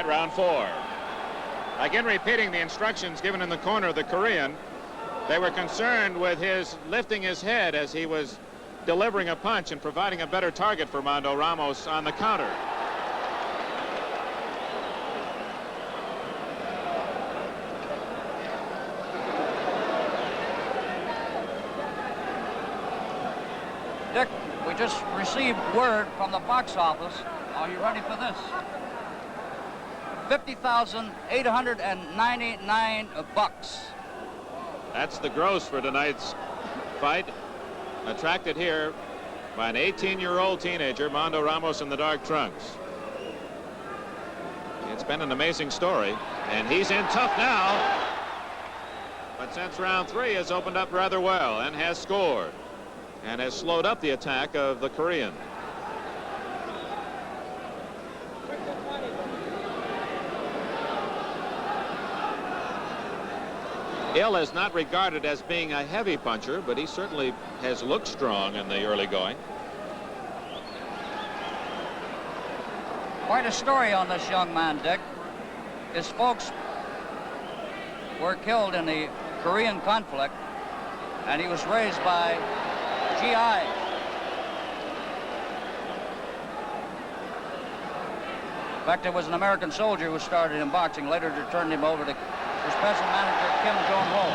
right, round 4. Again, repeating the instructions given in the corner of the Korean. They were concerned with his lifting his head as he was delivering a punch and providing a better target for Mando Ramos on the counter. Dick, we just received word from the box office. Are you ready for this? $50,899. That's the gross for tonight's fight, attracted here by an 18-year-old teenager, Mando Ramos in the dark trunks. It's been an amazing story, and he's in tough now. But since round 3 has opened up rather well and has scored and has slowed up the attack of the Korean. Il is not regarded as being a heavy puncher, but he certainly has looked strong in the early going. Quite a story on this young man, Dick. His folks were killed in the Korean conflict, and he was raised by GI. In fact, there was an American soldier who started in boxing, later turned him over to his present manager, Kim Jong-ho.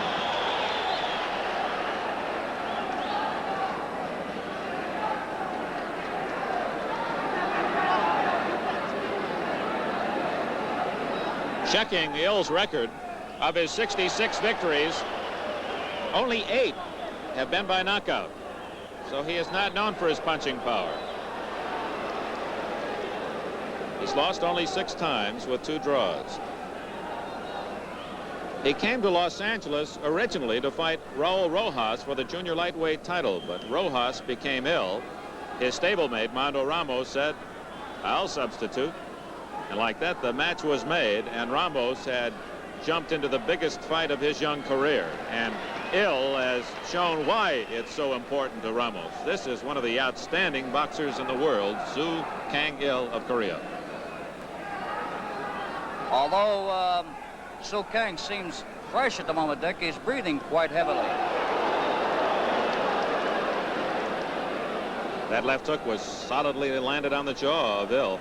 Checking Il's record, of his 66 victories, only 8 have been by knockout. So he is not known for his punching power. He's lost only 6 times with 2 draws. He came to Los Angeles originally to fight Raul Rojas for the junior lightweight title, but Rojas became ill. His stablemate, Mando Ramos, said, "I'll substitute." And like that, the match was made, and Ramos had jumped into the biggest fight of his young career. And Il has shown why it's so important to Ramos. This is one of the outstanding boxers in the world, Suh Kang Il of Korea. Although Suh Kang seems fresh at the moment, Dick, he's breathing quite heavily. That left hook was solidly landed on the jaw of Il.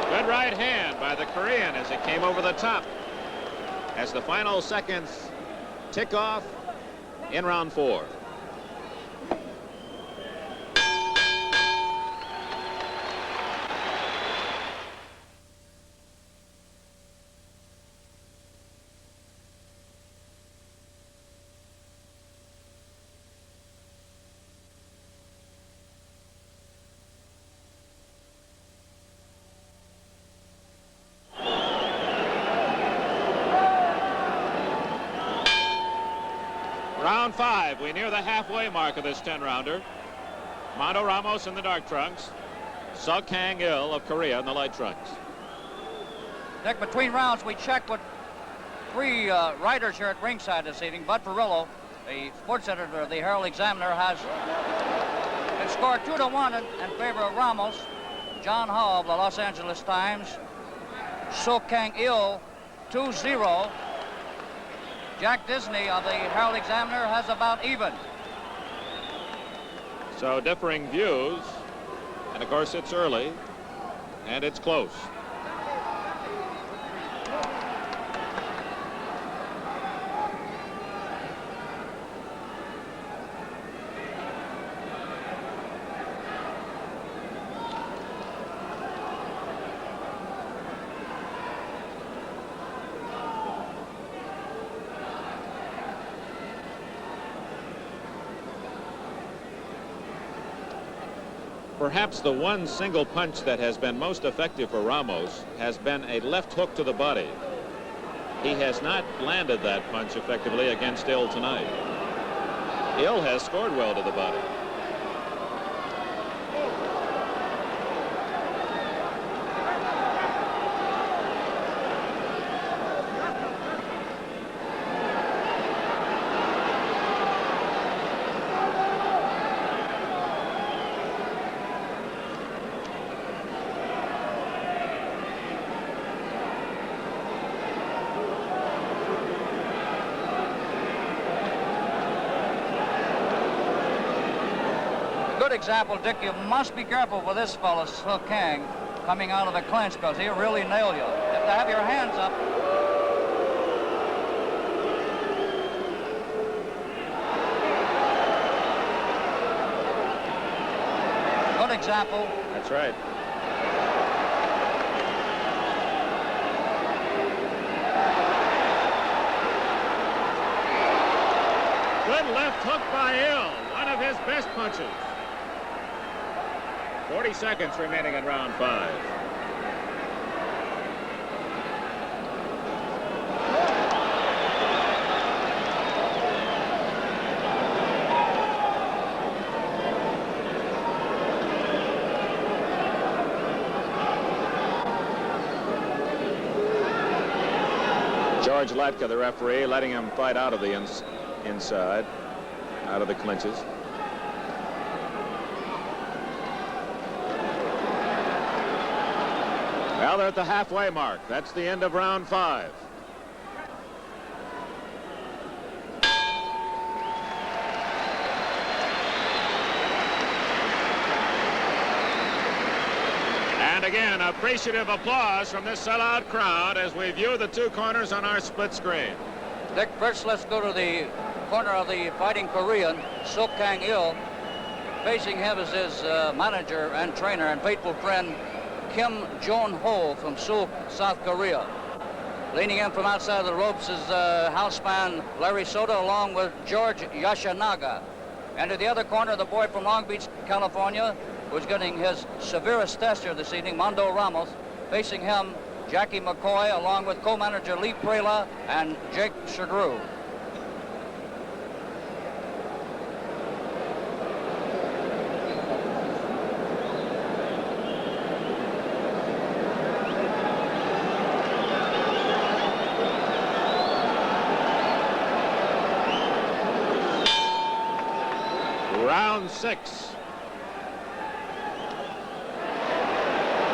Good right hand by the Korean as it came over the top. As the final seconds tick off in round 4. Round 5, we near the halfway mark of this 10-rounder. Mando Ramos in the dark trunks, Suh Kang Il of Korea in the light trunks. Nick, between rounds, we checked with 3 writers here at ringside this evening. Bud Perillo, the sports editor of the Herald Examiner, has been scored 2-1 in favor of Ramos. John Howe of the Los Angeles Times, Suh Kang Il 2-0. Jack Disney of the Herald Examiner has about even. So differing views, and of course it's early, and it's close. Perhaps the one single punch that has been most effective for Ramos has been a left hook to the body. He has not landed that punch effectively against Il tonight. Il has scored well to the body. good example, Dick. You must be careful with this fellow, Suh Kang, coming out of the clinch, because he'll really nail you. You have to have your hands up. Good example. That's right. Good left hook by Il, one of his best punches. 40 seconds remaining in round 5. George Latka, the referee, letting him fight out of the inside, out of the clinches. Well, they're at the halfway mark. That's the end of round 5. And again, appreciative applause from this sellout crowd as we view the two corners on our split screen. Dick, first let's go to the corner of the fighting Korean, Suh Kang Il. Facing him is his manager and trainer and faithful friend, Kim Jong-ho from Seoul, South Korea. Leaning in from outside the ropes is houseman Larry Soto along with George Yashinaga. And to the other corner, the boy from Long Beach, California, who's getting his severest test here this evening, Mando Ramos. Facing him, Jackie McCoy, along with co-manager Lee Prela and Jake Shagru. Round 6.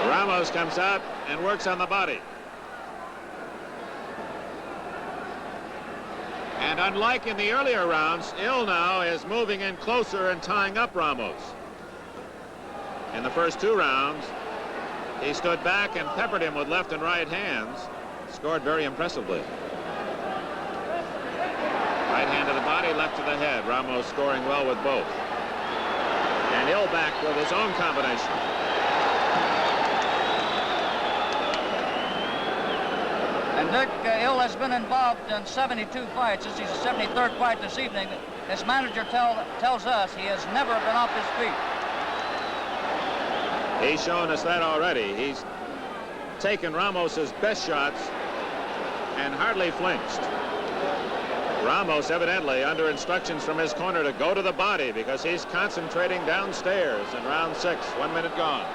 Ramos comes out and works on the body. And unlike in the earlier rounds, Il now is moving in closer and tying up Ramos. In the first 2 rounds, he stood back and peppered him with left and right hands. Scored very impressively. Right hand to the body, left to the head. Ramos scoring well with both. And Il back with his own combination. And Dick, Il has been involved in 72 fights. This is his 73rd fight this evening. His manager tells us he has never been off his feet. He's shown us that already. He's taken Ramos's best shots and hardly flinched. Ramos evidently under instructions from his corner to go to the body because he's concentrating downstairs in round 6. 1 minute gone.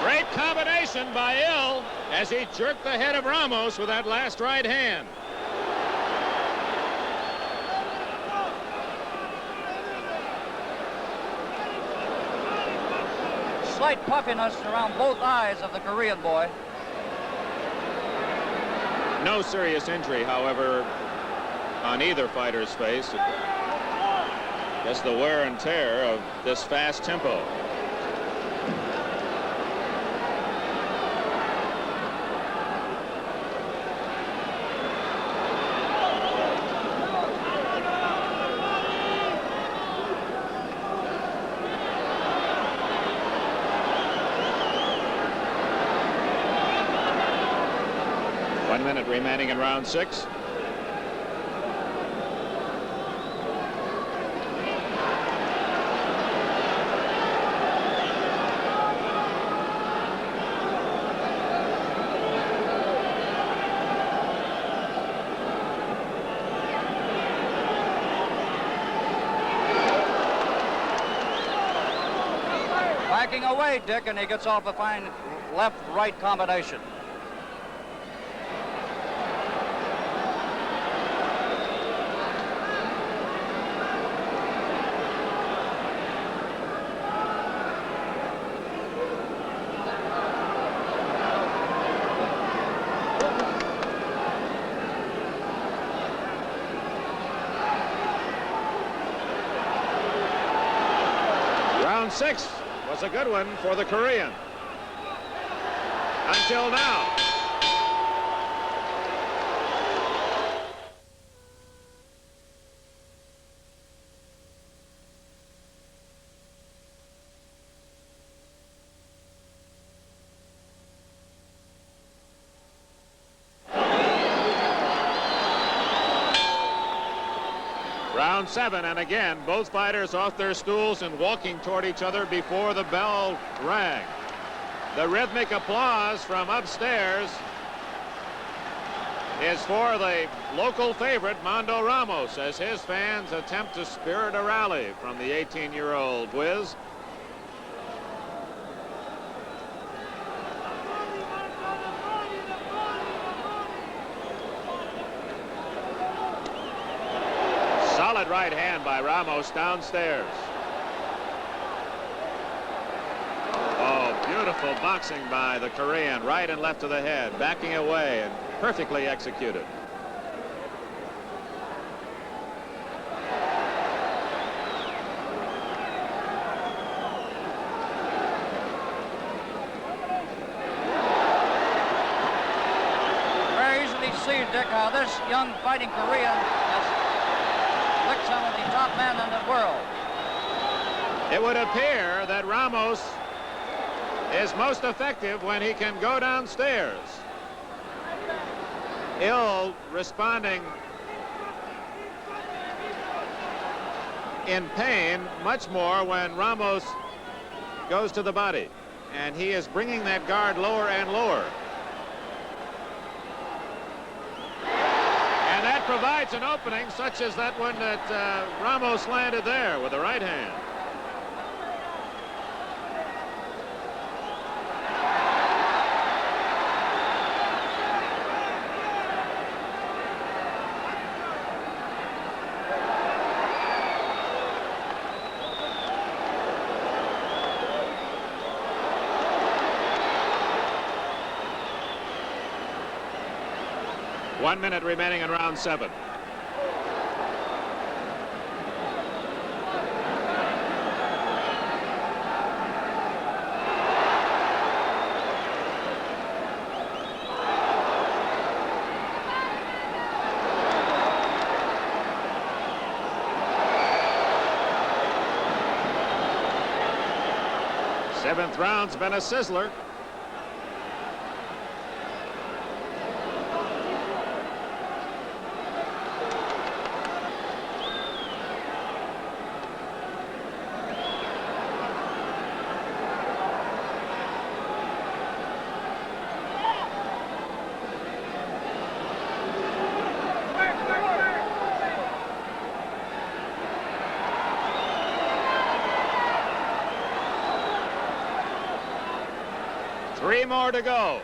Great combination by Il as he jerked the head of Ramos with that last right hand. Slight puffiness around both eyes of the Korean boy. No serious injury, however, on either fighter's face. Just the wear and tear of this fast tempo. Remaining in round 6. Backing away, Dick, and he gets off a fine left-right combination. Round 6 was a good one for the Korean. Until now. Round 7, and again, both fighters off their stools and walking toward each other before the bell rang. The rhythmic applause from upstairs is for the local favorite, Mando Ramos, as his fans attempt to spirit a rally from the 18-year-old whiz. Solid right hand by Ramos downstairs. Oh, beautiful boxing by the Korean, right and left to the head, backing away and perfectly executed. Very easily see, Dick, how this young fighting Korean has licked some of the top men in the world. It would appear that Ramos is most effective when he can go downstairs. Il responding in pain much more when Ramos goes to the body, and he is bringing that guard lower and lower. And that provides an opening such as that one that Ramos landed there with the right hand. One minute remaining in round 7. Seventh round's been a sizzler. Three more to go.